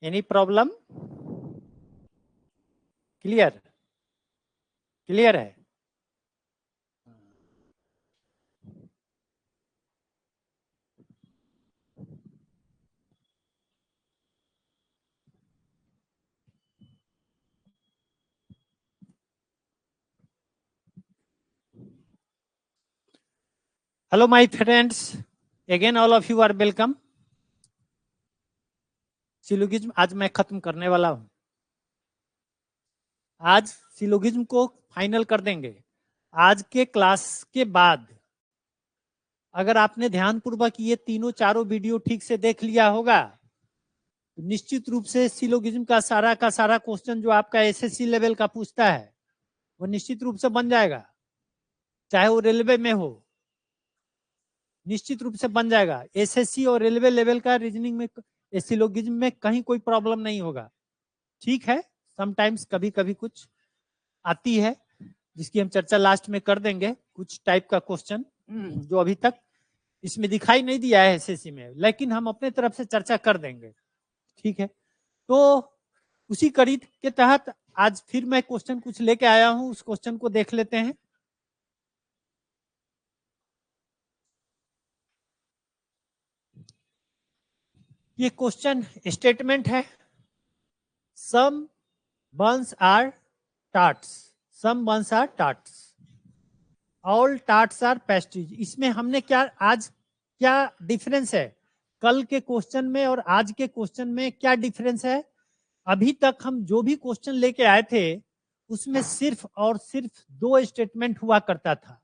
Any problem? Clear? Clear है? Hello my friends, again all of you are welcome. Syllogism आज मैं खत्म करने वाला हूं। आज सिलोगिज्म को फाइनल कर देंगे। आज के क्लास के बाद अगर आपने ध्यानपूर्वक ये तीनों चारों वीडियो ठीक से देख लिया होगा तो निश्चित रूप से सिलोगिज्म का सारा क्वेश्चन जो आपका एसएससी लेवल का पूछता है वो निश्चित रूप से बन जाएगा, चाहे वो रेलवे में हो, निश्चित रूप से बन जाएगा। एसएससी और रेलवे लेवल का रीजनिंग में सिलोगिज्म में कहीं कोई प्रॉब्लम नहीं होगा। ठीक है, समटाइम्स कभी कभी कुछ आती है जिसकी हम चर्चा लास्ट में कर देंगे, कुछ टाइप का क्वेश्चन जो अभी तक इसमें दिखाई नहीं दिया है एसएससी में, लेकिन हम अपने तरफ से चर्चा कर देंगे। ठीक है, तो उसी कड़ी के तहत आज फिर मैं क्वेश्चन कुछ लेके आया हूं, उस क्वेश्चन को देख लेते हैं। ये क्वेश्चन स्टेटमेंट है, सम buns are tarts, some buns are tarts, all tarts are pastries। इसमें हमने क्या आज क्या डिफरेंस है, कल के क्वेश्चन में और आज के क्वेश्चन में क्या डिफरेंस है? अभी तक हम जो भी क्वेश्चन लेके आए थे उसमें सिर्फ और सिर्फ दो स्टेटमेंट हुआ करता था।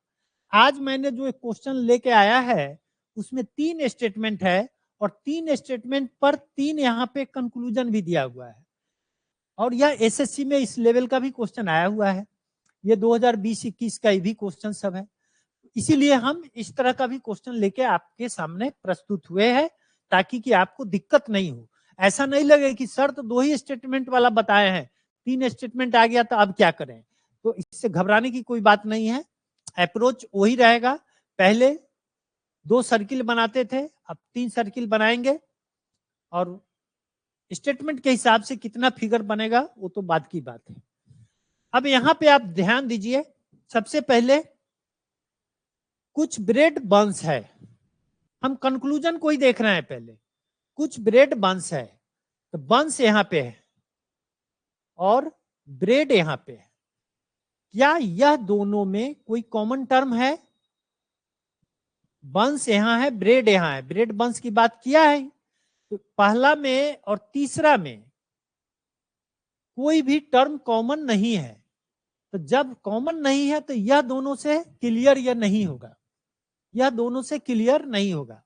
आज मैंने जो क्वेश्चन लेके आया है उसमें तीन स्टेटमेंट है और तीन स्टेटमेंट पर तीन यहाँ पे कंक्लूजन भी दिया हुआ है। और यह एसएससी में इस लेवल का भी क्वेश्चन आया हुआ है, ये 2020-21 का भी क्वेश्चन सब है। इसीलिए हम इस तरह का भी क्वेश्चन लेके आपके सामने प्रस्तुत हुए हैं ताकि कि आपको दिक्कत नहीं हो। ऐसा नहीं लगे कि सर तो दो ही स्टेटमेंट वाला बताए हैं, तीन स्टेटमेंट आ गया तो अब क्या करें। तो इससे घबराने की कोई बात नहीं है, अप्रोच वही रहेगा। पहले दो सर्किल बनाते थे, अब तीन सर्किल बनाएंगे और स्टेटमेंट के हिसाब से कितना फिगर बनेगा वो तो बात की बात है। अब यहां पे आप ध्यान दीजिए, सबसे पहले कुछ ब्रेड बंस है, हम कंक्लूजन को ही देख रहे हैं। पहले कुछ ब्रेड बंस है, तो बंस यहां पे है और ब्रेड यहां पे है। क्या यह दोनों में कोई कॉमन टर्म है? बंस यहां है, ब्रेड यहां है, ब्रेड बंस की बात किया है। तो पहला में और तीसरा में कोई भी टर्म कॉमन नहीं है, तो जब कॉमन नहीं है तो यह दोनों से क्लियर या नहीं होगा, यह दोनों से क्लियर नहीं होगा।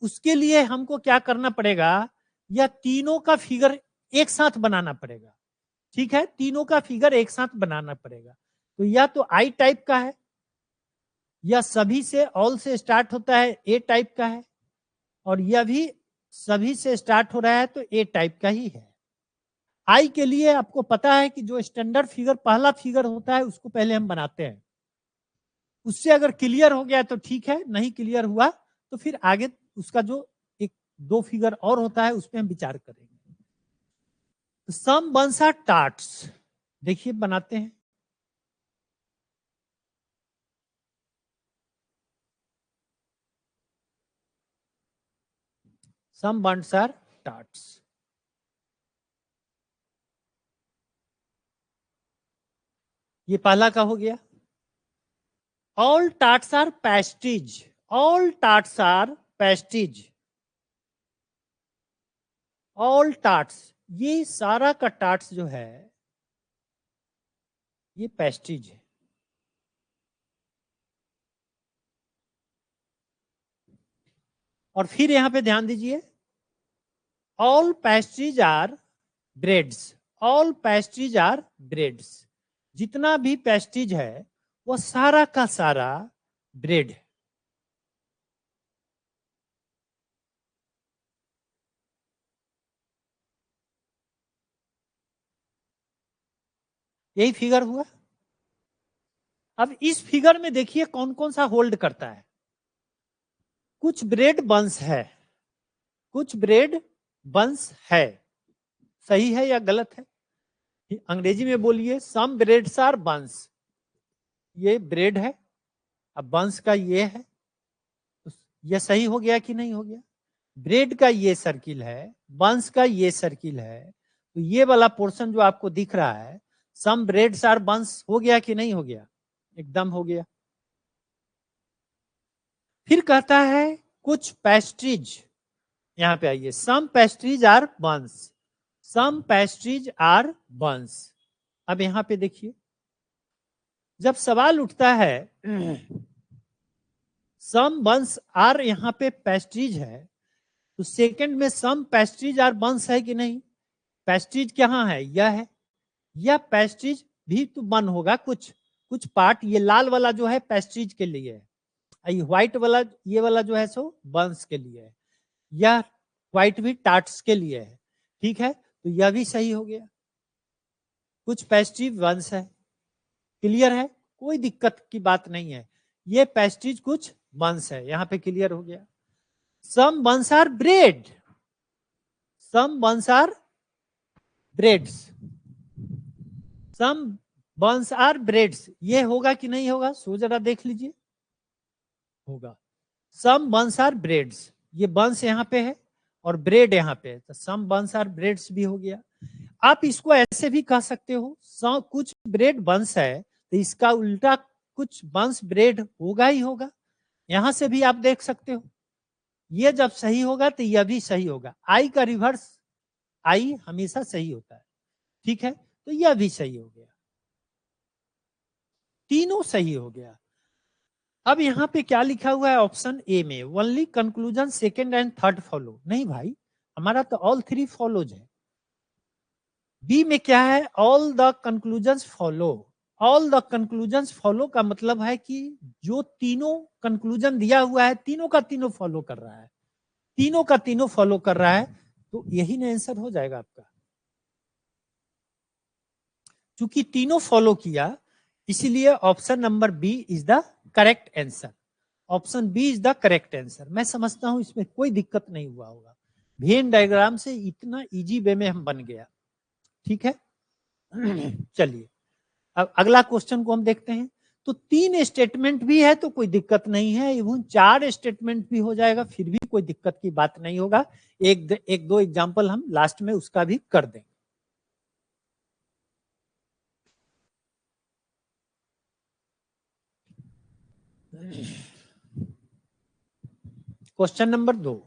उसके लिए हमको क्या करना पड़ेगा, यह तीनों का फिगर एक साथ बनाना पड़ेगा। ठीक है, तीनों का फिगर एक साथ बनाना पड़ेगा। तो यह तो आई टाइप का है, यह सभी से ऑल से स्टार्ट होता है, ए टाइप का है, और यह भी सभी से स्टार्ट हो रहा है तो ए टाइप का ही है। आई के लिए आपको पता है कि जो स्टैंडर्ड फिगर पहला फिगर होता है उसको पहले हम बनाते हैं, उससे अगर क्लियर हो गया तो ठीक है, नहीं क्लियर हुआ तो फिर आगे उसका जो एक दो फिगर और होता है उस पर हम विचार करेंगे। तो सम बंस आर टार्ट्स, देखिए बनाते हैं। सम बंस आर टार्ट्स, ये पहला का हो गया। All tarts are pastries, all tarts are pastries, all tarts, ये सारा का टार्ट्स जो है ये पेस्ट्रीज है। और फिर यहां पे ध्यान दीजिए, all pastries are breads, all pastries are breads, जितना भी पेस्ट्रीज है वो सारा का सारा ब्रेड है। यही फिगर हुआ। अब इस फिगर में देखिए कौन कौन सा होल्ड करता है। कुछ ब्रेड बंस है, कुछ ब्रेड बंस है, सही है या गलत है? अंग्रेजी में बोलिए। सम ब्रेड्स आर बंस, ये ब्रेड है, अब बंस का ये है, तो ये सही हो गया कि नहीं हो गया? ब्रेड का ये सर्किल है, बंस का ये सर्किल है, तो ये वाला पोर्शन जो आपको दिख रहा है सम ब्रेड्स आर बंस हो गया कि नहीं हो गया? एकदम हो गया। फिर कहता है कुछ पेस्ट्रीज, यहां पे आइए, some pastries are buns, some pastries are buns. अब यहां पे देखिए, जब सवाल उठता है सम बंस आर यहां पे पेस्ट्रीज है, तो सेकंड में सम पेस्ट्रीज आर बंस है कि नहीं? पेस्ट्रीज कहाँ है? यह है, यह पेस्ट्रीज भी तो बन होगा, कुछ कुछ पार्ट, ये लाल वाला जो है पेस्ट्रीज के लिए है, ये व्हाइट वाला, ये वाला जो है सो बंस के लिए है, यह व्हाइट भी टार्ट्स के लिए है। ठीक है, तो यह भी सही हो गया, कुछ पेस्ट्री बंस है। क्लियर है? कोई दिक्कत की बात नहीं है, ये पेस्ट्रीज कुछ बंस है, यहां पे क्लियर हो गया। Some buns are bread, some buns are breads, some buns are breads, ये होगा कि नहीं होगा? सो जरा देख लीजिए, होगा। सम बंस आर ब्रेड्स, ये बंस यहां पे है और ब्रेड यहां पे है, तो सम बंस आर ब्रेड्स भी हो गया। आप इसको ऐसे भी कह सकते हो, कुछ ब्रेड बंस है तो इसका उल्टा कुछ बंस ब्रेड होगा ही होगा, यहां से भी आप देख सकते हो। ये जब सही होगा तो यह भी सही होगा, आई का रिवर्स आई हमेशा सही होता है। ठीक है, तो यह भी सही हो गया, तीनों सही हो गया। अब यहां पे क्या लिखा हुआ है ऑप्शन ए में, only conclusion second and third follow, नहीं भाई, हमारा तो ऑल थ्री फॉलोज है। बी में क्या है? All the conclusions follow, all the conclusions follow का मतलब है कि जो तीनों कंक्लूजन दिया हुआ है तीनों का तीनों फॉलो कर रहा है, तीनों का तीनों फॉलो कर रहा है, तो यही ना आंसर हो जाएगा आपका। चूंकि तीनों फॉलो किया इसीलिए option number B is the correct answer, option B is the correct answer. मैं समझता हूं इसमें कोई दिक्कत नहीं हुआ होगा, वेन डायग्राम से इतना इजी वे में हम बन गया। ठीक है, चलिए अब अगला क्वेश्चन को हम देखते हैं। तो 3 स्टेटमेंट भी है तो कोई दिक्कत नहीं है, इवन 4 स्टेटमेंट भी हो जाएगा फिर भी कोई दिक्कत की बात नहीं होगा। एक दो एग्जांपल हम लास्ट में उसका भी कर देंगे। Question number 2,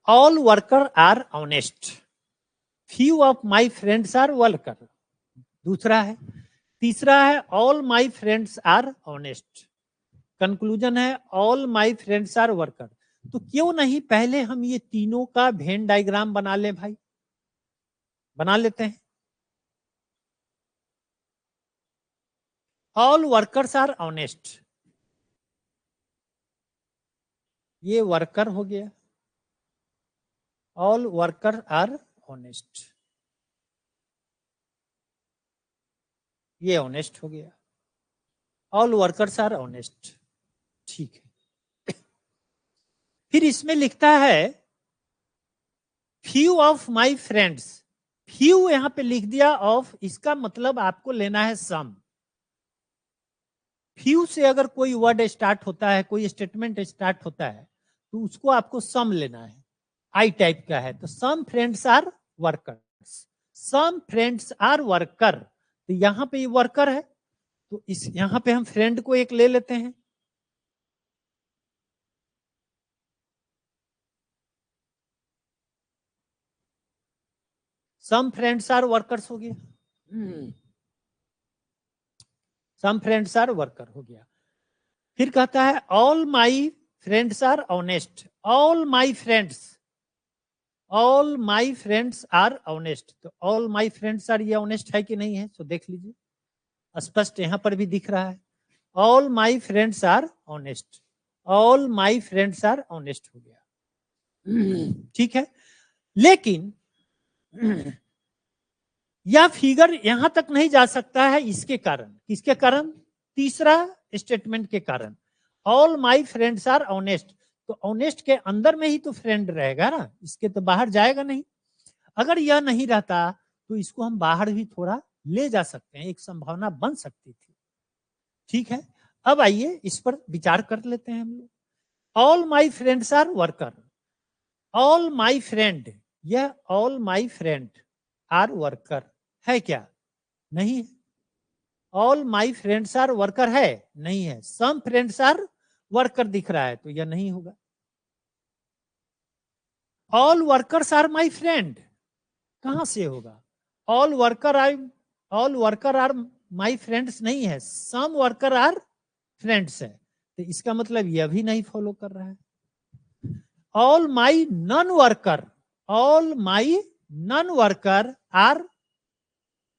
all worker are honest, few of my friends are worker, दूसरा है। तीसरा है all my friends are honest, conclusion है all my friends are worker. तो क्यों नहीं पहले हम ये तीनों का वेन डायग्राम बना ले भाई, बना लेते हैं। ऑल वर्कर्स आर ऑनेस्ट, ये वर्कर हो गया, ऑल वर्कर आर ऑनेस्ट, ये ऑनेस्ट हो गया, ऑल वर्कर्स आर ऑनेस्ट। ठीक है, फिर इसमें लिखता है few of my friends, few यहां पे लिख दिया ऑफ, इसका मतलब आपको लेना है सम। फ्यू से अगर कोई वर्ड स्टार्ट होता है, कोई स्टेटमेंट स्टार्ट होता है तो उसको आपको सम लेना है, आई टाइप का है, तो some friends are workers, some friends are worker, तो यहां पे ये वर्कर है तो इस यहां पे हम फ्रेंड को एक ले लेते हैं, सम फ्रेंड्स आर वर्कर्स हो गया, सम फ्रेंड्स आर वर्कर हो गया। फिर कहता है all my friends are honest, all my friends, all my friends are honest, तो ऑल माई फ्रेंड्स आर ये ऑनेस्ट है कि नहीं है? तो देख लीजिए, स्पष्ट यहां पर भी दिख रहा है, all my friends are honest, all my friends are honest हो गया। ठीक है, लेकिन यह फिगर यहां तक नहीं जा सकता है इसके कारण, किसके कारण? तीसरा स्टेटमेंट के कारण, all my friends are honest, तो ऑनेस्ट के अंदर में ही तो फ्रेंड रहेगा ना, इसके तो बाहर जाएगा नहीं। अगर यह नहीं रहता तो इसको हम बाहर भी थोड़ा ले जा सकते हैं, एक संभावना बन सकती थी। ठीक है, अब आइए इस पर विचार कर लेते हैं हम लोग। All my friends are worker, all my friend, यह all my friend are worker है क्या? नहीं है। All my friends are worker है? नहीं है। सम फ्रेंड्स आर वर्कर दिख रहा है, तो यह नहीं होगा। All workers are my friend, कहां से होगा? All worker are my friends नहीं है, सम वर्कर आर फ्रेंड्स है, तो इसका मतलब यह भी नहीं फॉलो कर रहा है। All my non worker, all my non worker are,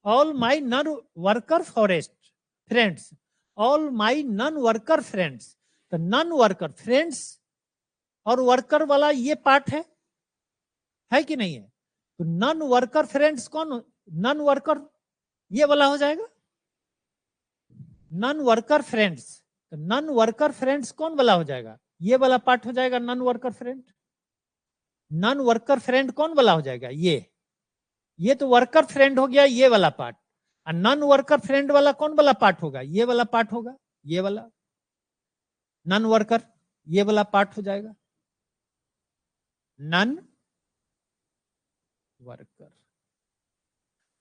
all my non worker forest friends, all my non worker friends, तो नॉन वर्कर फ्रेंड्स और वर्कर वाला ये पार्ट है कि नहीं है? तो नॉन वर्कर फ्रेंड्स कौन? नॉन वर्कर ये वाला हो जाएगा, नॉन वर्कर फ्रेंड्स, तो नॉन वर्कर फ्रेंड्स कौन वाला हो जाएगा? ये वाला पार्ट हो जाएगा non worker friend. Non worker friend कौन वाला हो जाएगा? ये तो वर्कर फ्रेंड हो गया ये वाला पार्ट, और नॉन वर्कर फ्रेंड वाला कौन वाला पार्ट होगा? ये वाला पार्ट होगा, ये वाला नॉन वर्कर, ये वाला पार्ट हो जाएगा non worker,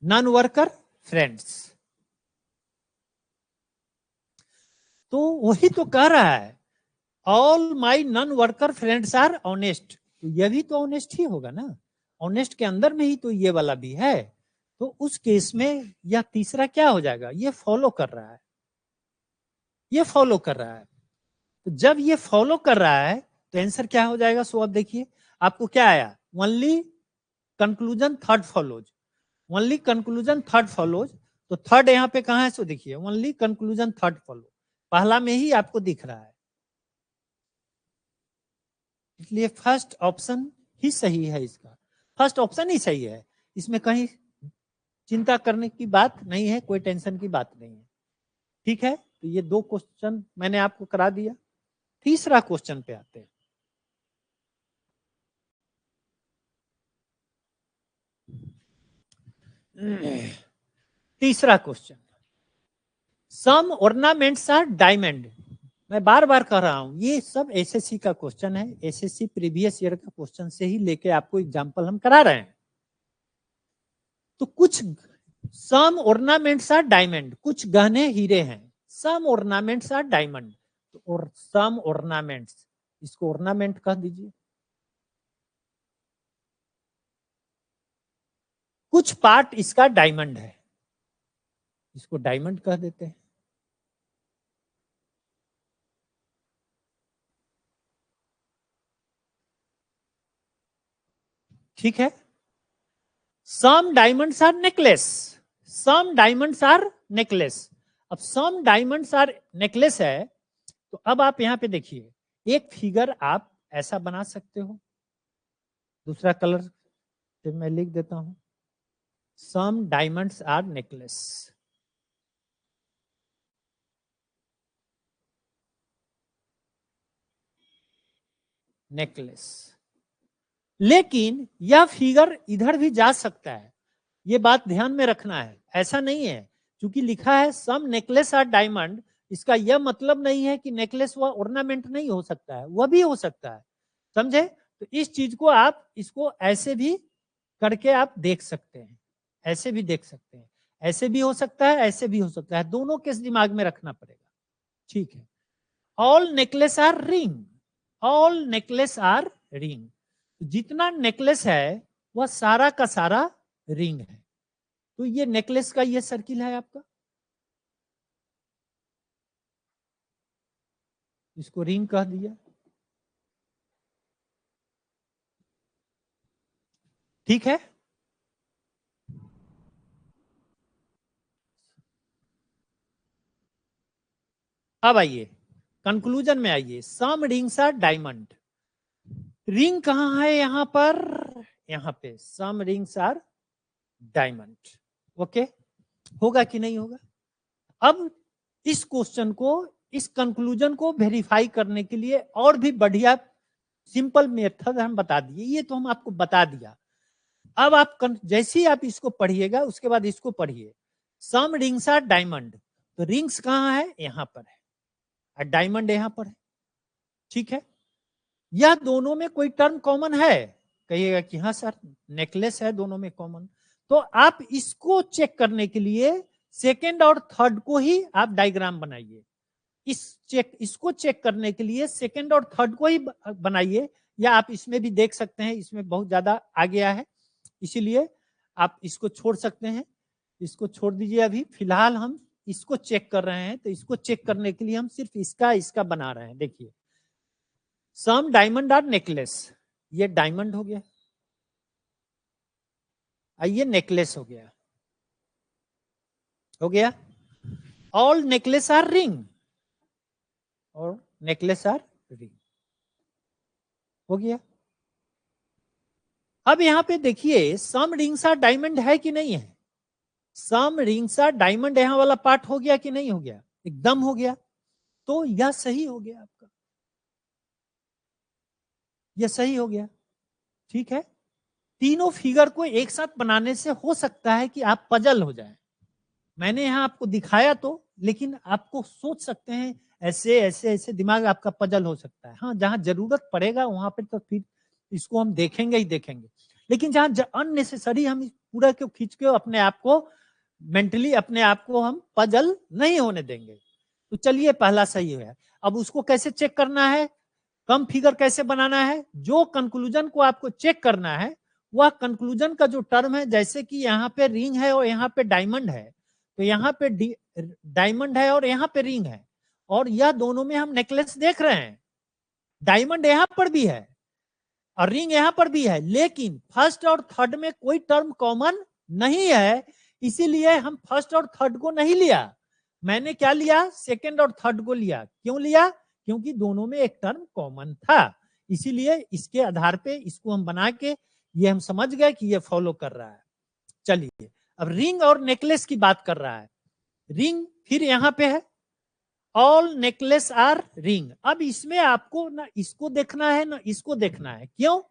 non worker friends. तो वही तो कह रहा है, all my non worker friends are honest, तो यह भी तो ऑनेस्ट ही होगा ना, ऑनेस्ट के अंदर में ही तो ये वाला भी है, तो उस केस में यह तीसरा क्या हो जाएगा? ये फॉलो कर रहा है, ये फॉलो कर रहा है। तो जब ये फॉलो कर रहा है तो आंसर क्या हो जाएगा? सो अब देखिए आपको क्या आया, only conclusion third follows, only conclusion third follows, तो थर्ड यहाँ पे कहां है? सो देखिए ओनली कंक्लूजन थर्ड फॉलो, पहला में ही आपको दिख रहा है, इसलिए फर्स्ट ऑप्शन ही सही है, इसका फर्स्ट ऑप्शन ही सही है, इसमें कहीं चिंता करने की बात नहीं है, कोई टेंशन की बात नहीं है। ठीक है, तो ये दो क्वेश्चन मैंने आपको करा दिया। तीसरा क्वेश्चन पे आते हैं। तीसरा question, some ornaments are diamond, मैं बार बार कह रहा हूं ये सब एसएससी का क्वेश्चन है, एसएससी प्रीवियस ईयर का क्वेश्चन से ही लेके आपको एग्जांपल हम करा रहे हैं। तो कुछ सम ऑर्नामेंट्स आर डायमंड, कुछ गहने हीरे हैं, सम ऑर्नामेंट्स आर डायमंड, तो और सम ऑर्नामेंट्स, इसको ऑर्नामेंट कह दीजिए। कुछ पार्ट इसका डायमंड है, इसको डायमंड कह देते हैं। ठीक है, some diamonds are necklace, some diamonds are necklace, अब सम डायमंड्स आर नेकलेस है, तो अब आप यहां पे देखिए एक फिगर आप ऐसा बना सकते हो, दूसरा कलर से मैं लिख देता हूं, सम डायमंड्स आर नेकलेस, नेकलेस। लेकिन यह फिगर इधर भी जा सकता है, ये बात ध्यान में रखना है, ऐसा नहीं है क्योंकि लिखा है सम नेकलेस आर डायमंड, इसका यह मतलब नहीं है कि नेकलेस व ऑर्नामेंट नहीं हो सकता है, वह भी हो सकता है, समझे? तो इस चीज को आप इसको ऐसे भी करके आप देख सकते हैं, ऐसे भी देख सकते हैं, ऐसे भी हो सकता है, ऐसे भी हो सकता है, दोनों केस दिमाग में रखना पड़ेगा। ठीक है, all necklace R ring, all necklace R ring, जितना नेकलेस है वह सारा का सारा रिंग है, तो ये नेकलेस का ये सर्किल है आपका, इसको रिंग कह दिया। ठीक है, अब आइए कंक्लूजन में आइए, सम रिंग्स आर डायमंड, रिंग कहां है यहां पर? यहां पे सम रिंग्स आर डायमंड। ओके, होगा कि नहीं होगा? अब इस क्वेश्चन को, इस कंक्लूजन को वेरीफाई करने के लिए और भी बढ़िया सिंपल मेथड हम बता दिए, ये तो हम आपको बता दिया, अब आप जैसे ही आप इसको पढ़िएगा उसके बाद इसको पढ़िए, सम रिंग्स आर डायमंड, तो रिंग्स कहाँ है, यहां पर है, और डायमंड यहां पर है, ठीक है। यह दोनों में कोई टर्म कॉमन है, कहिएगा कि हाँ सर नेकलेस है दोनों में कॉमन, तो आप इसको चेक करने के लिए सेकेंड और थर्ड को ही आप डायग्राम बनाइए, इसको चेक करने के लिए सेकेंड और थर्ड को ही बनाइए, या आप इसमें भी देख सकते हैं, इसमें बहुत ज्यादा आ गया है इसीलिए आप इसको छोड़ सकते हैं, इसको छोड़ दीजिए, अभी फिलहाल हम इसको चेक कर रहे हैं, तो इसको चेक करने के लिए हम सिर्फ इसका बना रहे हैं। देखिए सम डायमंड आर नेकलेस, ये डायमंड हो गया, ये नेकलेस हो गया, ऑल नेकलेस आर रिंग, और नेकलेस आर रिंग हो गया। अब यहां पे देखिए सम रिंग्स आर डायमंड है कि नहीं है, सम रिंग्स आर डायमंड यहां वाला पार्ट हो गया कि नहीं हो गया, एकदम हो गया, तो यह सही हो गया आपका, यह सही हो गया, ठीक है। तीनों फिगर को एक साथ बनाने से हो सकता है कि आप पजल हो जाए, मैंने यहां आपको दिखाया तो, लेकिन आपको सोच सकते हैं ऐसे ऐसे ऐसे, दिमाग आपका पजल हो सकता है। हाँ जहां जरूरत पड़ेगा वहां पे तो फिर इसको हम देखेंगे ही देखेंगे, लेकिन जहां अननेसेसरी हम पूरा क्यों खींच के अपने आप को मेंटली अपने आप को हम पजल नहीं होने देंगे। तो चलिए पहला सही है, अब उसको कैसे चेक करना है, कम फिगर कैसे बनाना है, जो कंक्लूजन को आपको चेक करना है वह कंक्लूजन का जो टर्म है, जैसे कि यहाँ पे रिंग है और यहाँ पे डायमंड है, तो यहाँ पे डायमंड है और यहाँ पे रिंग है, और यह दोनों में हम नेकलेस देख रहे हैं, डायमंड यहाँ पर भी है और रिंग यहाँ पर भी है, लेकिन फर्स्ट और थर्ड में कोई टर्म कॉमन नहीं है, इसीलिए हम फर्स्ट और थर्ड को नहीं लिया, मैंने क्या लिया, सेकंड और थर्ड को लिया। क्यों लिया, क्योंकि दोनों में एक टर्म कॉमन था, इसीलिए इसके आधार पे इसको हम बना के ये हम समझ गए कि ये फॉलो कर रहा है। चलिए अब रिंग और नेकलेस की बात कर रहा है, रिंग फिर यहां पे है, ऑल नेकलेस आर रिंग, अब इसमें आपको ना इसको देखना है ना इसको देखना है, क्यों,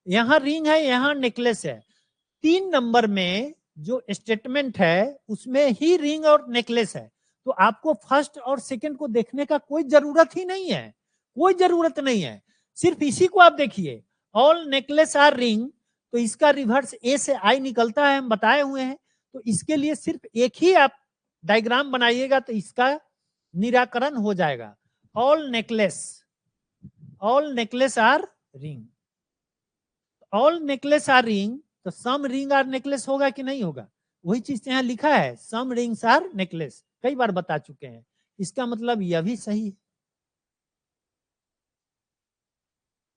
यहां रिंग है यहां नेकलेस है, 3 नंबर में जो स्टेटमेंट है उसमें ही रिंग और नेकलेस है, तो आपको फर्स्ट और सेकंड को देखने का कोई जरूरत ही नहीं है, कोई जरूरत नहीं है, सिर्फ इसी को आप देखिए, ऑल नेकलेस आर रिंग, तो इसका रिवर्स ए से आई निकलता है, हम बताए हुए हैं, तो इसके लिए सिर्फ एक ही आप डायग्राम बनाइएगा तो इसका निराकरण हो जाएगा, all necklace R ring, all necklace R ring, तो सम रिंग आर नेकलेस होगा कि नहीं होगा, वही चीज यहां लिखा है, सम रिंग्स आर नेकलेस, कई बार बता चुके हैं, इसका मतलब यह भी सही है,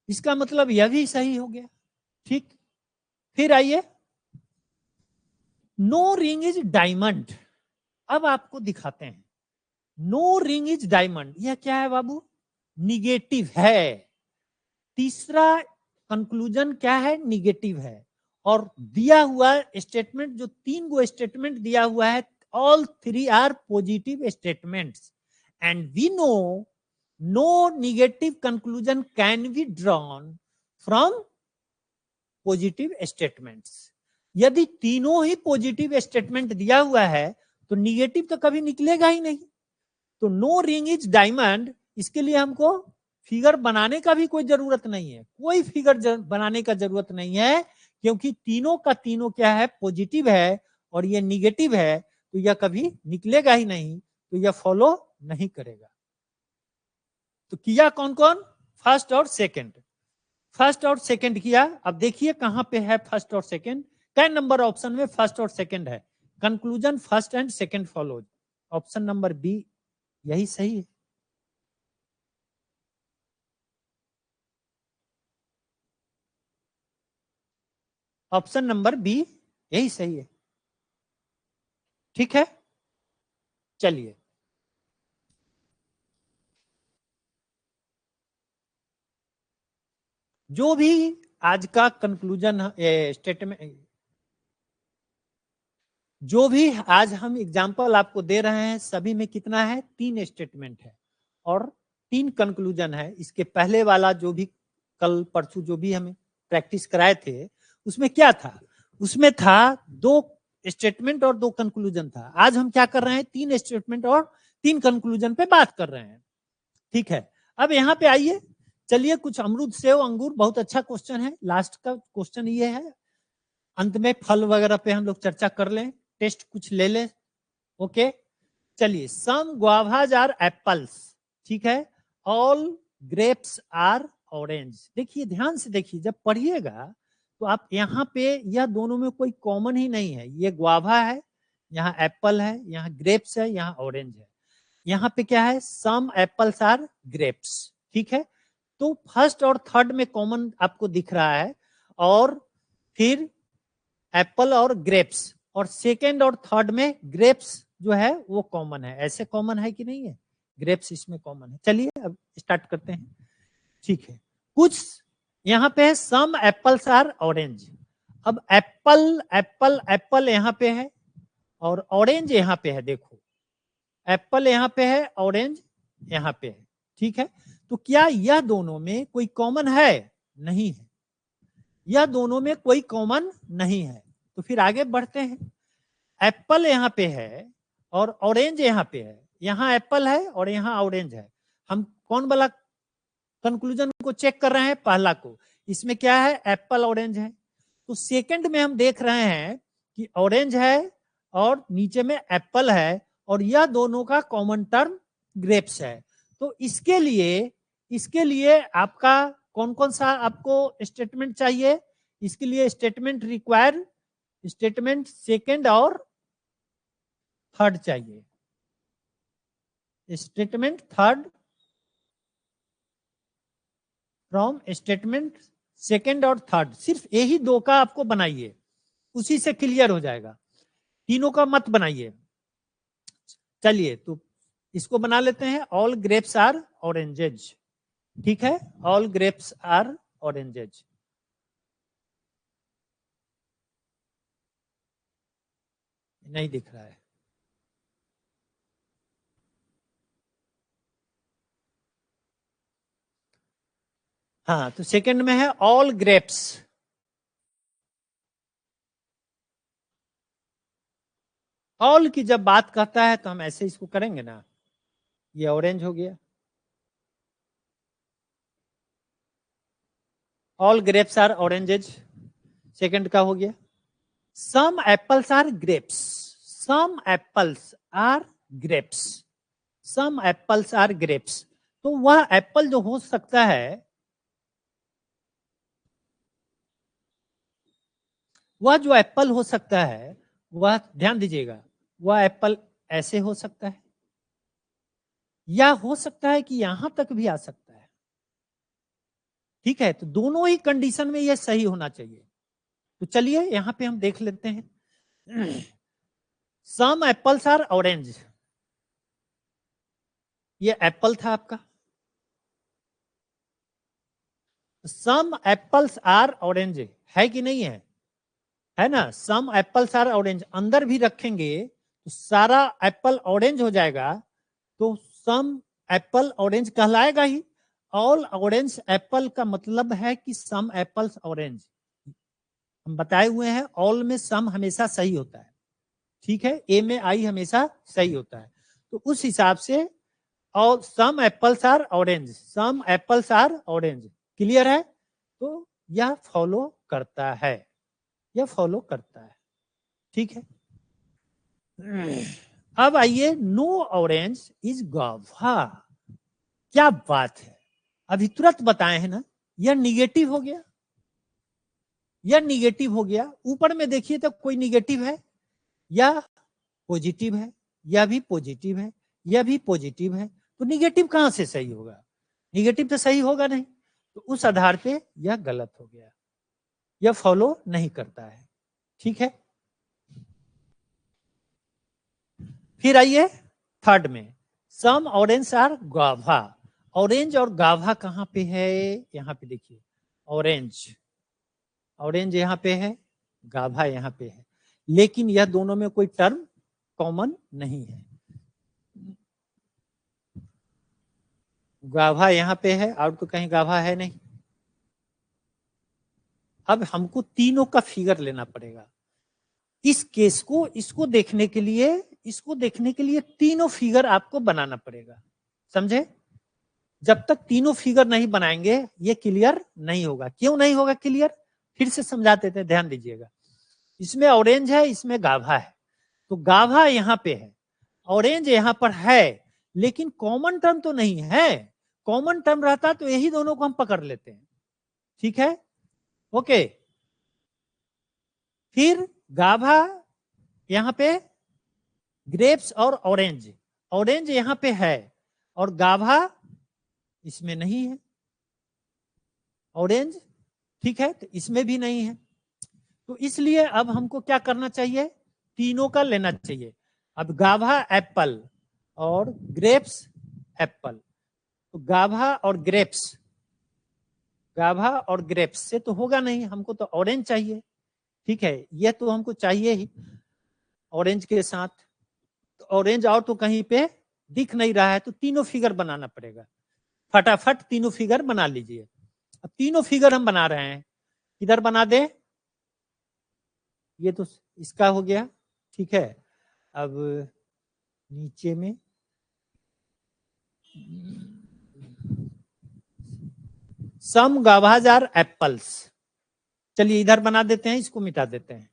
इसका मतलब यह भी सही हो गया, ठीक। फिर आइए नो रिंग इज डायमंड, अब आपको दिखाते हैं, नो रिंग इज डायमंड, यह क्या है बाबू, निगेटिव है, तीसरा कंक्लूजन क्या है, निगेटिव है, और दिया हुआ स्टेटमेंट जो 3 गो स्टेटमेंट दिया हुआ है, all 3 are positive statements, and we know no negative conclusion can be drawn from positive statements, यदि तीनों ही पॉजिटिव स्टेटमेंट दिया हुआ है तो निगेटिव तो कभी निकलेगा ही नहीं, तो नो रिंग इज डायमंड, इसके लिए हमको फिगर बनाने का भी कोई जरूरत नहीं है, कोई फिगर बनाने का जरूरत नहीं है, क्योंकि तीनों का तीनों क्या है, पॉजिटिव है, और ये निगेटिव है, तो यह कभी निकलेगा ही नहीं, तो यह फॉलो नहीं करेगा। तो किया कौन कौन, फर्स्ट और सेकंड, फर्स्ट और सेकंड किया, अब देखिए कहां पे है फर्स्ट और सेकंड, कै नंबर ऑप्शन में फर्स्ट और सेकंड है, conclusion first and second follows, option number B यही सही है, ऑप्शन नंबर बी यही सही है, ठीक है। चलिए जो भी आज का कंक्लूजन स्टेटमेंट, जो भी आज हम एग्जाम्पल आपको दे रहे हैं, सभी में कितना है, 3 स्टेटमेंट है और 3 कंक्लूजन है, इसके पहले वाला जो भी कल परसों जो भी हमें प्रैक्टिस कराए थे उसमें क्या था, उसमें था 2 स्टेटमेंट और 2 कंक्लूजन था। आज हम क्या कर रहे हैं, 3 स्टेटमेंट और 3 कंक्लूजन पे बात कर रहे हैं। ठीक है, अब यहाँ पे आइए, चलिए कुछ अमरूद सेव अंगूर, बहुत अच्छा क्वेश्चन है, लास्ट का क्वेश्चन ये है, अंत में फल वगैरह पे हम लोग चर्चा कर लें, टेस्ट कुछ ले लें। ओके, चलिए, सम गुआवाज आर एप्पल्स, ठीक है, ऑल ग्रेप्स आर ऑरेंज। देखिए ध्यान से देखिए, जब पढ़िएगा तो आप यहाँ पे यह दोनों में कोई कॉमन ही नहीं है, ये गुआवा है, यहाँ एप्पल है, यहाँ ग्रेप्स है, यहाँ ऑरेंज है। यहाँ पे क्या है, सम एप्पल्स आर ग्रेप्स, ठीक है, तो फर्स्ट और थर्ड में कॉमन आपको दिख रहा है, और फिर एप्पल और ग्रेप्स, और सेकेंड और थर्ड में ग्रेप्स जो है वो कॉमन है। ऐसे कॉमन है कि नहीं है, ग्रेप्स इसमें कॉमन है। चलिए अब स्टार्ट करते हैं। ठीक है, कुछ यहाँ पे है सम एप्पल्स आर ऑरेंज। अब एप्पल एप्पल एप्पल यहाँ पे है और ऑरेंज यहाँ पे है। देखो, एप्पल यहाँ पे है, ऑरेंज यहाँ पे है, ठीक है, तो क्या यह दोनों में कोई कॉमन है? नहीं है, यह दोनों में कोई कॉमन नहीं है। तो फिर आगे बढ़ते हैं, एप्पल यहाँ पे है और ऑरेंज यहाँ पे है, यहाँ एप्पल है और यहाँ ऑरेंज है। हम कौन वाला कंक्लूजन को चेक कर रहे हैं? पहला को। इसमें क्या है, एप्पल ऑरेंज है। तो सेकंड में हम देख रहे हैं कि ऑरेंज है और नीचे में एप्पल है, और यह दोनों का कॉमन टर्म ग्रेप्स है। तो इसके लिए आपका कौन कौन सा आपको स्टेटमेंट चाहिए? इसके लिए स्टेटमेंट रिक्वायर, स्टेटमेंट सेकंड और थर्ड चाहिए। Statement third from statement second और थर्ड, सिर्फ यही 2 का आपको बनाइए, उसी से क्लियर हो जाएगा, तीनों का मत बनाइए। चलिए तो इसको बना लेते हैं, ऑल ग्रेप्स आर ऑरेंजेज, ठीक है, ऑल ग्रेप्स आर ऑरेंजेज। नहीं दिख रहा है, हाँ, तो सेकंड में है ऑल ग्रेप्स। ऑल की जब बात करता है तो हम ऐसे इसको करेंगे ना, ये ऑरेंज हो गया, all grapes are oranges, second का हो गया। Some apples are grapes, some apples are grapes, some apples are grapes, तो वह एप्पल जो हो सकता है, वह जो एप्पल हो सकता है, वह ध्यान दीजिएगा, वह एप्पल ऐसे हो सकता है, या हो सकता है कि यहां तक भी आ सकता है। ठीक है, तो दोनों ही कंडीशन में यह सही होना चाहिए। तो चलिए यहां पे हम देख लेते हैं, सम एप्पल्स आर ऑरेंज, ये एप्पल था आपका, सम एप्पल्स आर ऑरेंज है कि नहीं है ना, सम एप्पल्स आर ऑरेंज अंदर भी रखेंगे तो सारा एप्पल ऑरेंज हो जाएगा, तो सम एप्पल ऑरेंज कहलाएगा ही। ऑल ऑरेंज एप्पल का मतलब है कि सम एप्पल्स ऑरेंज, हम बताए हुए हैं ऑल में सम हमेशा सही होता है, ठीक है, ए में आई हमेशा सही होता है, तो उस हिसाब से और some apples are orange, some apples are orange, clear है? तो यह फॉलो करता है, यह फॉलो करता है, ठीक है। अब आइए, नो ऑरेंज इज गावा, क्या बात है, अभी तुरंत बताए हैं ना, यह निगेटिव हो गया, यह निगेटिव हो गया। ऊपर में देखिए तो कोई निगेटिव है या पॉजिटिव है, यह भी पॉजिटिव है, यह भी पॉजिटिव है, तो निगेटिव कहां से सही होगा? निगेटिव तो सही होगा नहीं, तो उस आधार पे यह गलत हो गया, यह फॉलो नहीं करता है, ठीक है। फिर आइए थर्ड में, सम ऑरेंज आर गावा, ऑरेंज और गावा कहां पे है? यहां पे देखिए, ऑरेंज, ऑरेंज यहाँ पे है, गाभा यहाँ पे है, लेकिन यह दोनों में कोई टर्म कॉमन नहीं है। गाभा यहाँ पे है और तो कहीं गाभा है नहीं, अब हमको तीनों का फिगर लेना पड़ेगा। इस केस को इसको देखने के लिए तीनों फिगर आपको बनाना पड़ेगा, समझे? जब तक तीनों फिगर नहीं बनाएंगे ये क्लियर नहीं होगा। क्यों नहीं होगा क्लियर? फिर से समझाते थे, ध्यान दीजिएगा। इसमें ऑरेंज है, इसमें गाभा है, तो गाभा यहाँ पे है, ऑरेंज यहाँ पर है, लेकिन कॉमन टर्म तो नहीं है। कॉमन टर्म रहता तो यही दोनों को हम पकड़ लेते हैं, ठीक है, ओके। फिर गाभा यहाँ पे, ग्रेप्स और ऑरेंज, ऑरेंज यहाँ पे है और गाभा इसमें नहीं है, ऑरेंज, ठीक है, तो इसमें भी नहीं है। तो इसलिए अब हमको क्या करना चाहिए, तीनों का लेना चाहिए। अब गाभा एप्पल और ग्रेप्स एप्पल, तो गाभा और ग्रेप्स, गाभा और ग्रेप्स से तो होगा नहीं, हमको तो ऑरेंज चाहिए, ठीक है, यह तो हमको चाहिए ही ऑरेंज के साथ। तो ऑरेंज और तो कहीं पे दिख नहीं रहा है, तो तीनों फिगर बनाना पड़ेगा। फटाफट तीनों फिगर बना लीजिए। अब तीनों फिगर हम बना रहे हैं, किधर बना दे, ये तो इसका हो गया, ठीक है। अब नीचे में सम गाभाज आर एप्पल्स, चलिए इधर बना देते हैं, इसको मिटा देते हैं।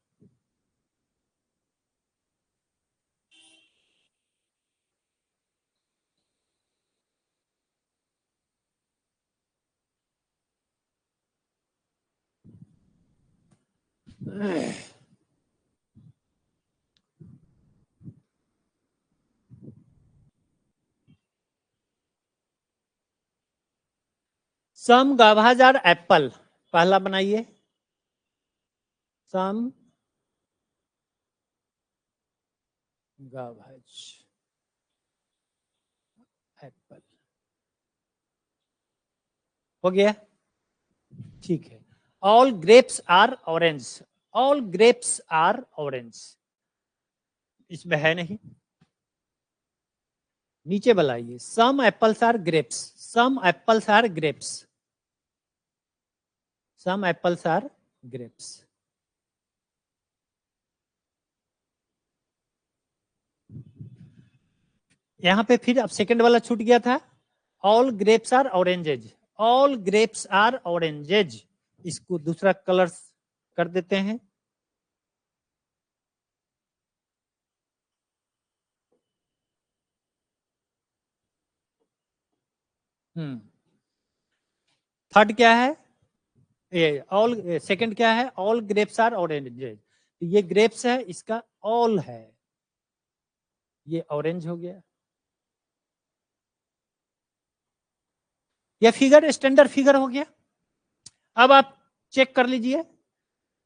सम गाभाज आर एप्पल, पहला बनाइए, सम गाभाज एप्पल, हो गया, ठीक है। All grapes are orange, all grapes are orange, इसमें है नहीं, नीचे बनाइए, some apples are grapes, some apples are grapes, some apples are grapes, यहां पे फिर अब सेकंड वाला छूट गया था, all grapes are oranges, all grapes are oranges, इसको दूसरा कलर कर देते हैं। थर्ड क्या है, ये ऑल, सेकंड क्या है, ऑल ग्रेप्स आर ऑरेंजेज, तो ये ग्रेप्स है, इसका ऑल है, ये ऑरेंज हो गया। ये फिगर स्टैंडर्ड फिगर हो गया। अब आप चेक कर लीजिए,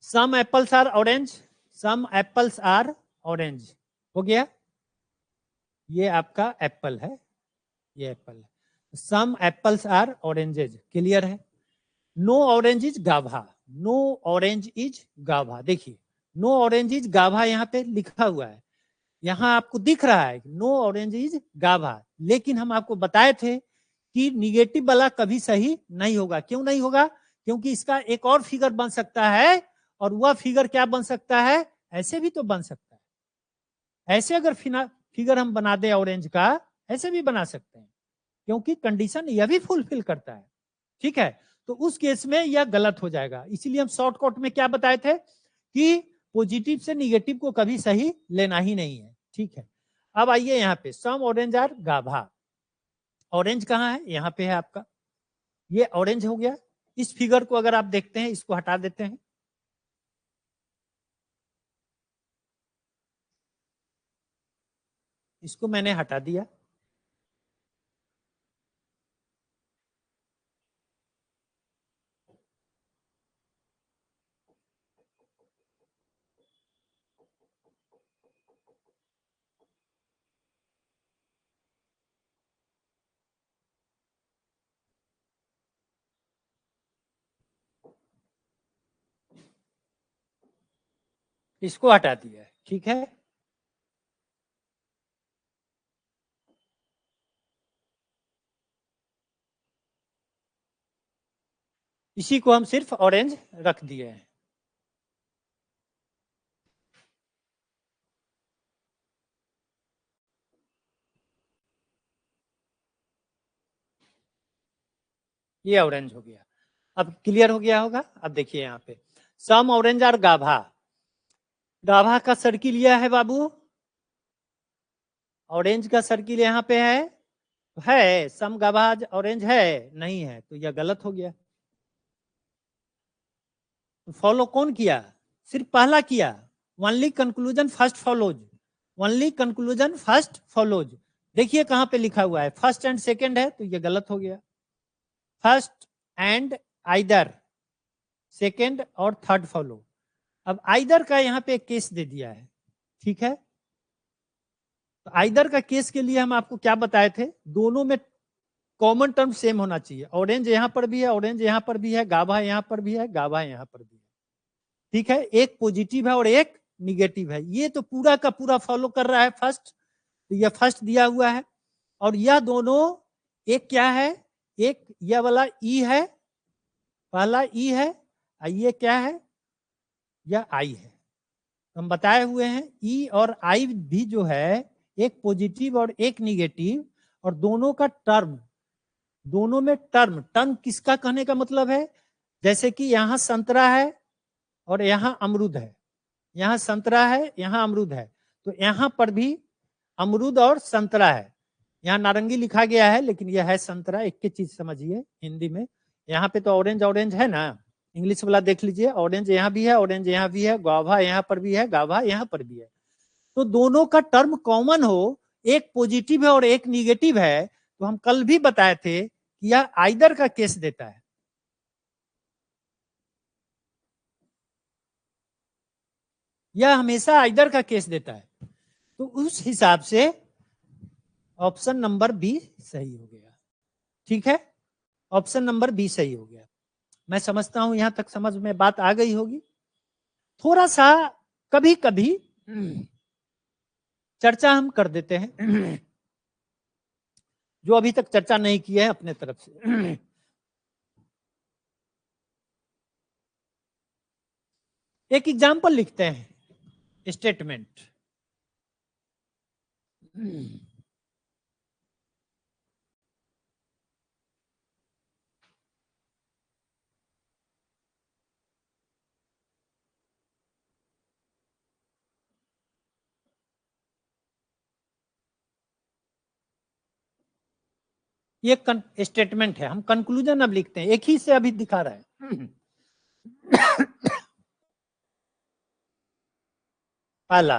some apples are orange, some apples are orange, हो गया, ये आपका एप्पल है, ये एप्पल है, some apples are oranges, clear है। No orange is guava, no orange is guava, देखिए नो ऑरेंज इज गाभा यहाँ पे लिखा हुआ है, यहाँ आपको दिख रहा है नो ऑरेंज इज गाभा, लेकिन हम आपको बताए थे कि निगेटिव वाला कभी सही नहीं होगा। क्यों नहीं होगा? क्योंकि इसका एक और फिगर बन सकता है, और वह फिगर क्या बन सकता है, ऐसे भी तो बन सकता है, ऐसे अगर फिगर हम बना दे ऑरेंज का, ऐसे भी बना सकते हैं, क्योंकि कंडीशन यह भी फुलफिल करता है, ठीक है। तो उस केस में यह गलत हो जाएगा, इसीलिए हम शॉर्टकट में क्या बताए थे कि पॉजिटिव से निगेटिव को कभी सही लेना ही नहीं है, ठीक है। अब आइए यहाँ पे, सम ऑरेंज आर गाभा, ऑरेंज कहाँ है, यहाँ पे है आपका, ये ऑरेंज हो गया। इस फिगर को अगर आप देखते हैं, इसको हटा देते हैं, इसको मैंने हटा दिया, इसको हटा दिया, ठीक है। इसी को हम सिर्फ ऑरेंज रख दिए हैं। ये ऑरेंज हो गया। अब क्लियर हो गया होगा। अब देखिए यहाँ पे सम ऑरेंज और गाभा, गाभा का सर्किल यह है बाबू, ऑरेंज का सर्किल यहाँ पे है सम गाभा ऑरेंज है नहीं है, तो यह गलत हो गया। फॉलो कौन किया? सिर्फ पहला किया। Only conclusion first follows, only conclusion first follows. देखिए कहां पे लिखा हुआ है फर्स्ट एंड सेकंड है, तो ये गलत हो गया। फर्स्ट एंड आइदर, सेकंड और थर्ड फॉलो। अब आइदर का यहाँ पे केस दे दिया है, ठीक है। तो आइदर का केस के लिए हम आपको क्या बताए थे, दोनों में कॉमन टर्म सेम होना चाहिए। ऑरेंज यहां पर भी है, ऑरेंज यहां पर भी है, गाभा यहां पर भी है, गाभा यहां पर भी है, ठीक है। एक पॉजिटिव है और एक निगेटिव है। ये तो पूरा का पूरा फॉलो कर रहा है फर्स्ट, तो यह फर्स्ट दिया हुआ है। और यह दोनों, एक क्या है, एक यह वाला ई है, पहला ई है, और ये क्या है, यह आई है। हम बताए हुए हैं ई और आई भी जो है एक पॉजिटिव और एक निगेटिव, और दोनों का टर्म, दोनों में टर्म, टर्म किसका कहने का मतलब है, जैसे कि यहां संतरा है और यहां अमरूद है, यहां संतरा है यहां अमरूद है, तो यहां पर भी अमरूद और संतरा है। यहाँ नारंगी लिखा गया है लेकिन यह है संतरा। एक ही चीज समझिए हिंदी में, यहाँ पे तो ऑरेंज ऑरेंज है ना, इंग्लिश वाला देख लीजिए, ऑरेंज यहाँ भी है, ऑरेंज यहाँ भी है, गाभा यहाँ पर भी है, गाभा यहाँ पर भी है। तो दोनों का टर्म कॉमन हो, एक पॉजिटिव है और एक निगेटिव है, तो हम कल भी बताए थे कि यह आइदर का केस देता है। यह हमेशा आइदर का केस देता है। तो उस हिसाब से ऑप्शन नंबर बी सही हो गया, ठीक है। ऑप्शन नंबर बी सही हो गया। मैं समझता हूं यहां तक समझ में बात आ गई होगी। थोड़ा सा कभी कभी चर्चा हम कर देते हैं जो अभी तक चर्चा नहीं की है अपने तरफ से। एक एग्जाम्पल लिखते हैं, स्टेटमेंट। ये स्टेटमेंट है, हम कंक्लूजन अब लिखते हैं, एक ही से अभी दिखा रहा है। पहला,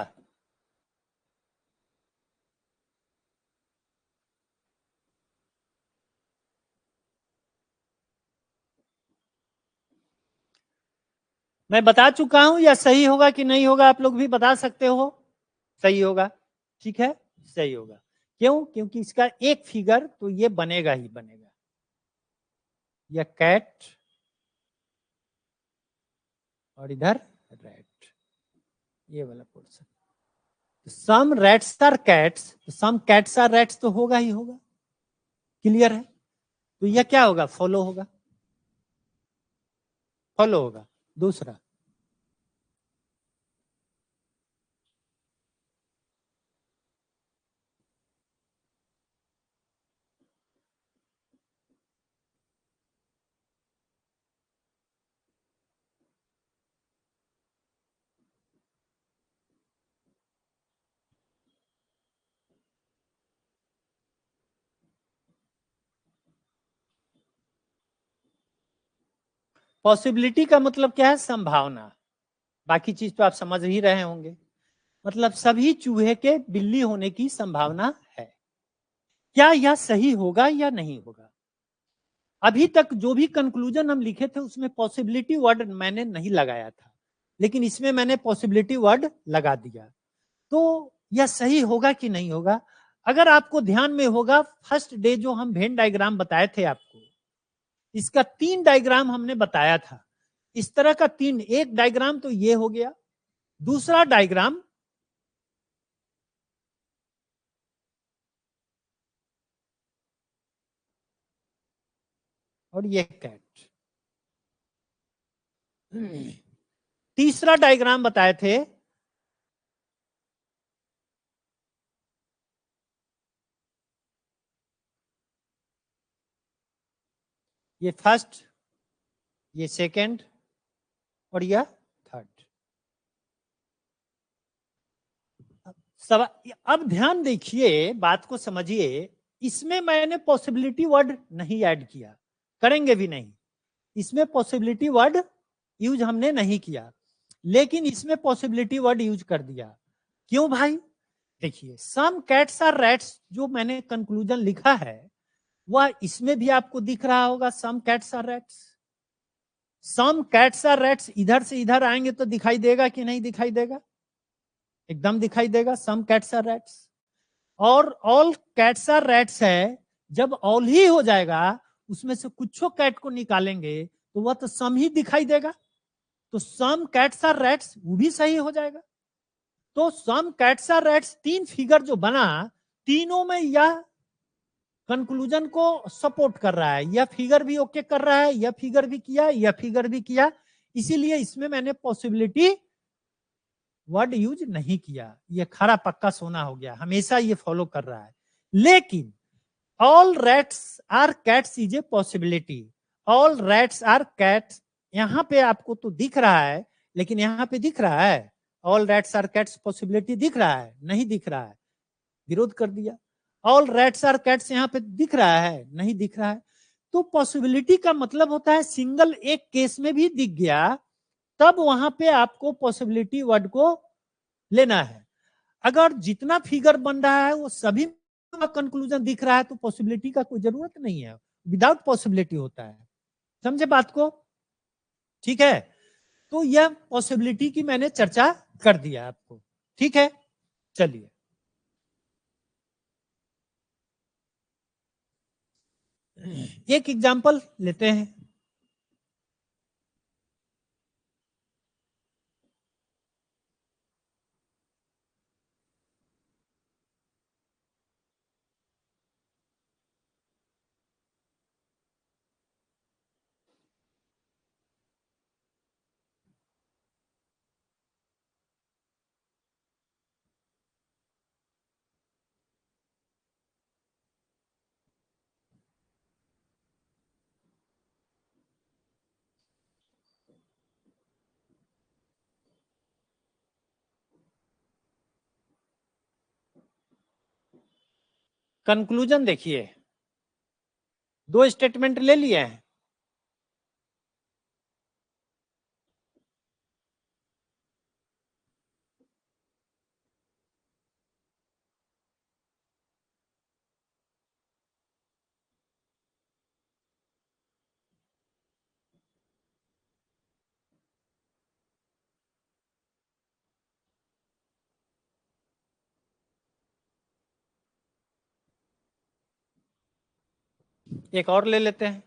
मैं बता चुका हूं, या सही होगा कि नहीं होगा आप लोग भी बता सकते हो। सही होगा, ठीक है, सही होगा। क्यों? क्योंकि इसका एक फिगर तो ये बनेगा ही बनेगा, यह कैट और इधर रैट, ये वाला portion. Some rats are cats, some cats are rats तो होगा ही होगा, क्लियर है। तो यह क्या होगा, फॉलो होगा, फॉलो होगा। दूसरा, पॉसिबिलिटी का मतलब क्या है, संभावना। बाकी चीज तो आप समझ ही रहे होंगे, मतलब सभी चूहे के बिल्ली होने की संभावना है। क्या यह सही होगा या नहीं होगा? अभी तक जो भी कंक्लूजन हम लिखे थे उसमें पॉसिबिलिटी वर्ड मैंने नहीं लगाया था, लेकिन इसमें मैंने पॉसिबिलिटी वर्ड लगा दिया। तो यह सही होगा कि नहीं होगा? अगर आपको ध्यान में होगा, फर्स्ट डे जो हम वेन डायग्राम बताए थे आपको, इसका 3 डायग्राम हमने बताया था। इस तरह का 3, एक डायग्राम तो ये हो गया, दूसरा डायग्राम और ये कैट, तीसरा डायग्राम बताए थे, ये फर्स्ट, ये सेकंड और यह थर्ड। सब अब ध्यान देखिए, बात को समझिए, इसमें मैंने पॉसिबिलिटी वर्ड नहीं ऐड किया, करेंगे भी नहीं, इसमें पॉसिबिलिटी वर्ड यूज हमने नहीं किया, लेकिन इसमें पॉसिबिलिटी वर्ड यूज कर दिया। क्यों भाई? देखिए, सम कैट्स आर रैट्स जो मैंने कंक्लूजन लिखा है वह इसमें भी आपको दिख रहा होगा, some cats are rats. Some cats are rats इधर से इधर आएंगे तो दिखाई देगा कि नहीं दिखाई देगा? एकदम दिखाई देगा, सम कैट्स आर रैट्स। और ऑल कैट्स आर रैट्स है, जब ऑल ही हो जाएगा, उसमें से कुछ कैट को निकालेंगे तो वह तो सम ही दिखाई देगा, तो सम कैट्स आर रैट्स वो भी सही हो जाएगा। तो सम कैट्स आर रैट्स तीन फिगर जो बना, तीनों में यह कंक्लूजन को सपोर्ट कर रहा है, यह फिगर भी ओके कर रहा है, यह फिगर भी किया, यह फिगर भी किया, इसीलिए इसमें मैंने पॉसिबिलिटी वर्ड यूज नहीं किया। यह खरा पक्का सोना हो गया, हमेशा ये फॉलो कर रहा है। लेकिन all rats are cats is a possibility, all rats are cats, यहां पे आपको तो दिख रहा है, लेकिन यहां पे दिख रहा है all rats are cats possibility दिख रहा है? नहीं दिख रहा है, विरोध कर दिया। ऑल रैट्स आर कैट्स यहां पे दिख रहा है? नहीं दिख रहा है। तो पॉसिबिलिटी का मतलब होता है सिंगल एक केस में भी दिख गया, तब वहां पे आपको पॉसिबिलिटी वर्ड को लेना है। अगर जितना फिगर बन रहा है वो सभी कंक्लूजन दिख रहा है तो पॉसिबिलिटी का कोई जरूरत नहीं है, विदाउट पॉसिबिलिटी होता है। समझे बात को? ठीक है, तो यह पॉसिबिलिटी की मैंने चर्चा कर दिया आपको। ठीक है, चलिए एक एग्जांपल लेते हैं। कंक्लूजन देखिए, दो स्टेटमेंट ले लिए हैं, एक और ले लेते हैं।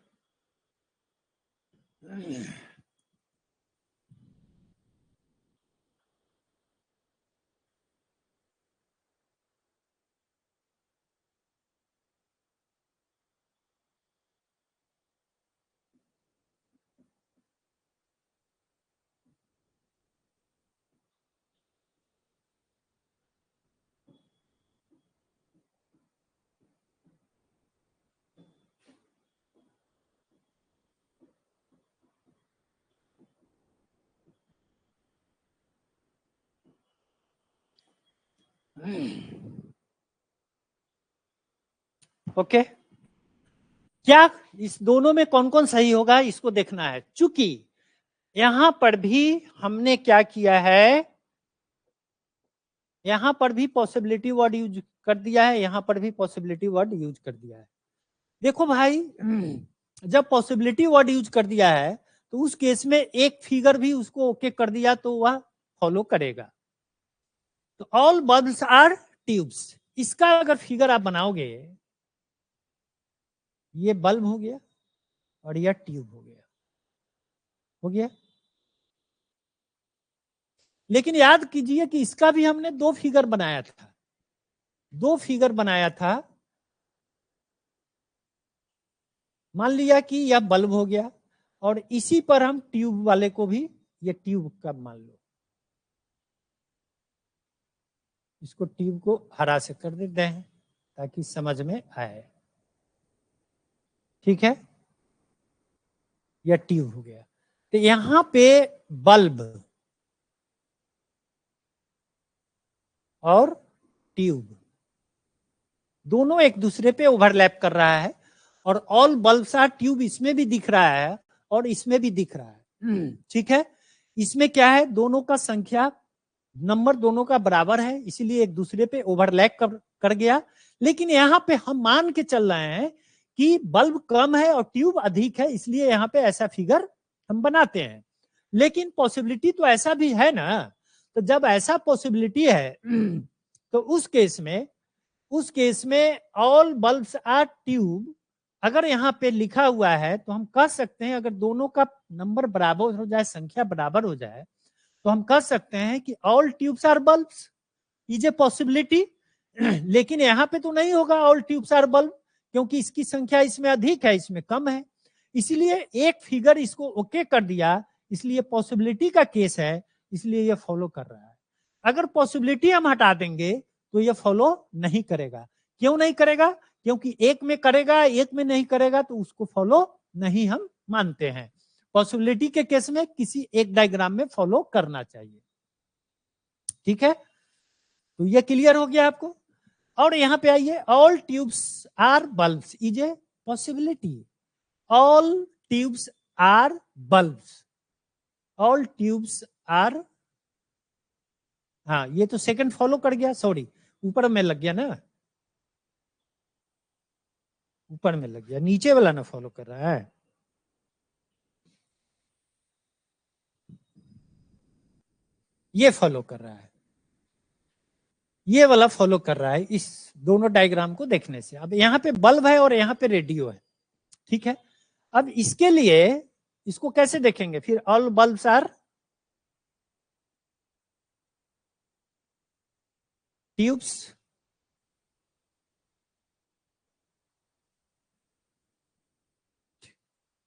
ओके, क्या इस दोनों में कौन कौन सही होगा इसको देखना है। चूंकि यहां पर भी हमने क्या किया है, यहां पर भी पॉसिबिलिटी वर्ड यूज कर दिया है, यहां पर भी पॉसिबिलिटी वर्ड यूज कर दिया है। देखो भाई, जब पॉसिबिलिटी वर्ड यूज कर दिया है तो उस केस में एक फिगर भी उसको ओके कर दिया तो वह फॉलो करेगा। तो ऑल बल्ब्स आर ट्यूब्स, इसका अगर फिगर आप बनाओगे, ये बल्ब हो गया और यह ट्यूब हो गया, हो गया। लेकिन याद कीजिए कि इसका भी हमने दो फिगर बनाया था, दो फिगर बनाया था। मान लिया कि यह बल्ब हो गया और इसी पर हम ट्यूब वाले को भी, ये ट्यूब का मान लो, इसको ट्यूब को हरा से कर देते हैं ताकि समझ में आए। ठीक है, यह ट्यूब हो गया। तो यहां पे बल्ब और ट्यूब दोनों एक दूसरे पे ओवरलैप कर रहा है, और ऑल बल्ब्स आर ट्यूब इसमें भी दिख रहा है और इसमें भी दिख रहा है। ठीक है, इसमें क्या है, दोनों का संख्या नंबर दोनों का बराबर है, इसीलिए एक दूसरे पे ओवरलैप कर गया। लेकिन यहाँ पे हम मान के चल रहे हैं कि बल्ब कम है और ट्यूब अधिक है, इसलिए यहाँ पे ऐसा फिगर हम बनाते हैं। लेकिन पॉसिबिलिटी तो ऐसा भी है ना, तो जब ऐसा पॉसिबिलिटी है तो उस केस में ऑल बल्ब्स आर ट्यूब अगर यहाँ पे लिखा हुआ है तो हम कह सकते हैं, अगर दोनों का नंबर बराबर हो जाए, संख्या बराबर हो जाए, तो हम कह सकते हैं कि all tubes are bulbs, is a possibility. लेकिन यहाँ पे तो नहीं होगा ऑल ट्यूब्स आर बल्ब, क्योंकि इसकी संख्या इसमें अधिक है, इसमें कम है, इसलिए एक फिगर इसको ओके कर दिया, इसलिए पॉसिबिलिटी का केस है, इसलिए ये फॉलो कर रहा है। अगर पॉसिबिलिटी हम हटा देंगे तो ये फॉलो नहीं करेगा। क्यों नहीं करेगा? क्योंकि एक में करेगा, एक में नहीं करेगा, तो उसको फॉलो नहीं हम मानते हैं। पॉसिबिलिटी के केस में किसी एक डायग्राम में फॉलो करना चाहिए। ठीक है, तो ये क्लियर हो गया आपको। और यहां पे आइए, all tubes are bulbs is a possibility. All tubes are bulbs, all tubes are, हाँ ये तो सेकंड फॉलो कर गया, सॉरी ऊपर में लग गया ना, ऊपर में लग गया, नीचे वाला ना फॉलो कर रहा है। ये फॉलो कर रहा है, ये वाला फॉलो कर रहा है इस दोनों डायग्राम को देखने से। अब यहाँ पे बल्ब है और यहाँ पे रेडियो है। ठीक है, अब इसके लिए इसको कैसे देखेंगे फिर? All bulbs are tubes,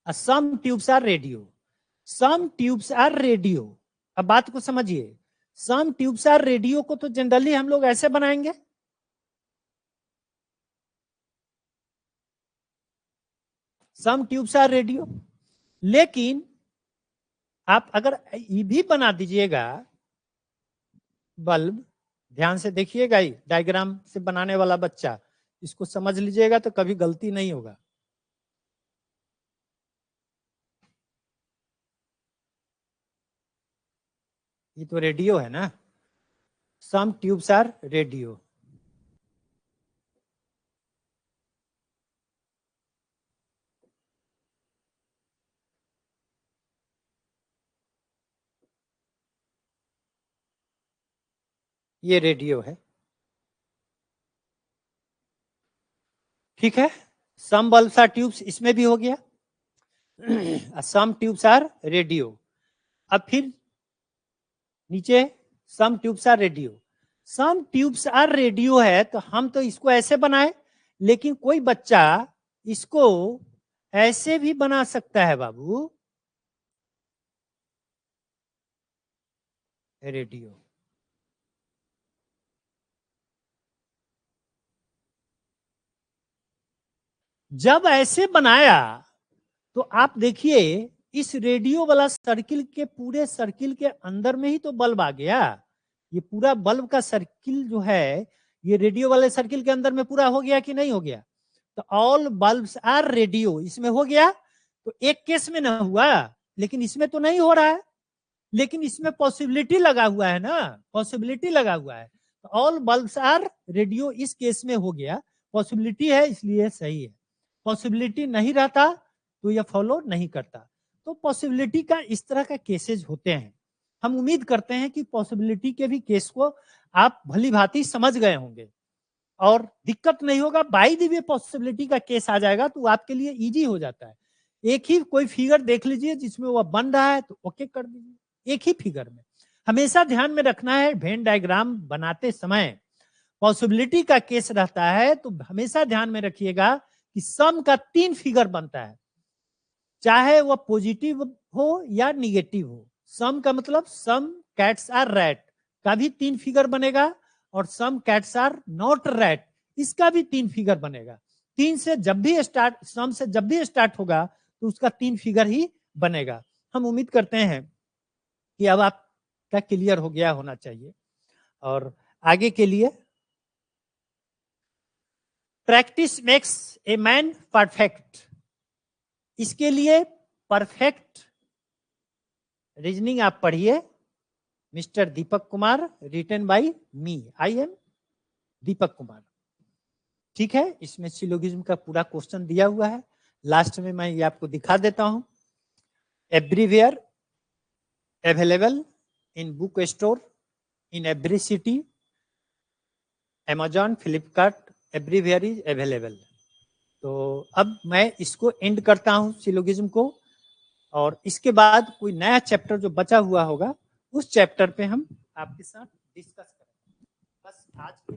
some tubes are radio, some tubes are radio. अब बात को समझिए, सम ट्यूब्स आर रेडियो को तो जनरली हम लोग ऐसे बनाएंगे, सम ट्यूब्स आर रेडियो। लेकिन आप अगर ये भी बना दीजिएगा बल्ब, ध्यान से देखिएगा, ही डायग्राम से बनाने वाला बच्चा इसको समझ लीजिएगा तो कभी गलती नहीं होगा। ये तो रेडियो है ना, सम ट्यूब्स आर रेडियो। ये रेडियो है। ठीक है, सम बल्ब्स आर ट्यूब्स इसमें भी हो गया, सम ट्यूब्स आर रेडियो। अब फिर नीचे some tubes are radio, some tubes are radio है, तो हम तो इसको ऐसे बनाए, लेकिन कोई बच्चा इसको ऐसे भी बना सकता है बाबू, रेडियो। जब ऐसे बनाया तो आप देखिए, इस रेडियो वाला सर्किल के पूरे सर्किल के अंदर में ही तो बल्ब आ गया। ये पूरा बल्ब का सर्किल जो है, ये रेडियो वाले सर्किल के अंदर में पूरा हो गया कि नहीं हो गया? तो ऑल बल्ब्स आर रेडियो इसमें हो गया, तो एक केस में ना हुआ, लेकिन इसमें तो नहीं हो रहा है, लेकिन इसमें पॉसिबिलिटी लगा हुआ है ना, पॉसिबिलिटी लगा हुआ है, तो ऑल बल्ब्स आर रेडियो इस केस में हो गया, पॉसिबिलिटी है इसलिए सही है। पॉसिबिलिटी नहीं रहता तो यह फॉलो नहीं करता। तो पॉसिबिलिटी का इस तरह का केसेज होते हैं। हम उम्मीद करते हैं कि पॉसिबिलिटी के भी केस को आप भली भांति समझ गए होंगे और दिक्कत नहीं होगा। बाई द वे पॉसिबिलिटी का केस आ जाएगा तो आपके लिए इजी हो जाता है। एक ही कोई फिगर देख लीजिए जिसमें वह बन रहा है तो ओके कर दीजिए, एक ही फिगर में। हमेशा ध्यान में रखना है, वेन डायग्राम बनाते समय पॉसिबिलिटी का केस रहता है तो हमेशा ध्यान में रखिएगा कि सम का 3 फिगर बनता है, चाहे वह पॉजिटिव हो या निगेटिव हो। सम का मतलब सम कैट्स आर रैट का भी 3 फिगर बनेगा और some cats are not rat इसका भी 3 फिगर बनेगा। 3 से जब भी स्टार्ट, सम से जब भी स्टार्ट होगा तो उसका 3 फिगर ही बनेगा। हम उम्मीद करते हैं कि अब आपका क्लियर हो गया होना चाहिए। और आगे के लिए, practice makes a man perfect, इसके लिए परफेक्ट रीजनिंग आप पढ़िए, mister Deepak Kumar, written by me, I am Deepak Kumar. ठीक है, इसमें सिलोगिज्म का पूरा क्वेश्चन दिया हुआ है। लास्ट में मैं ये आपको दिखा देता हूं। Everywhere available in book store in every city, Amazon, Flipkart, everywhere is available. तो अब मैं इसको एंड करता हूं सिलोगिज्म को, और इसके बाद कोई नया चैप्टर जो बचा हुआ होगा उस चैप्टर पे हम आपके साथ डिस्कस करेंगे। बस आज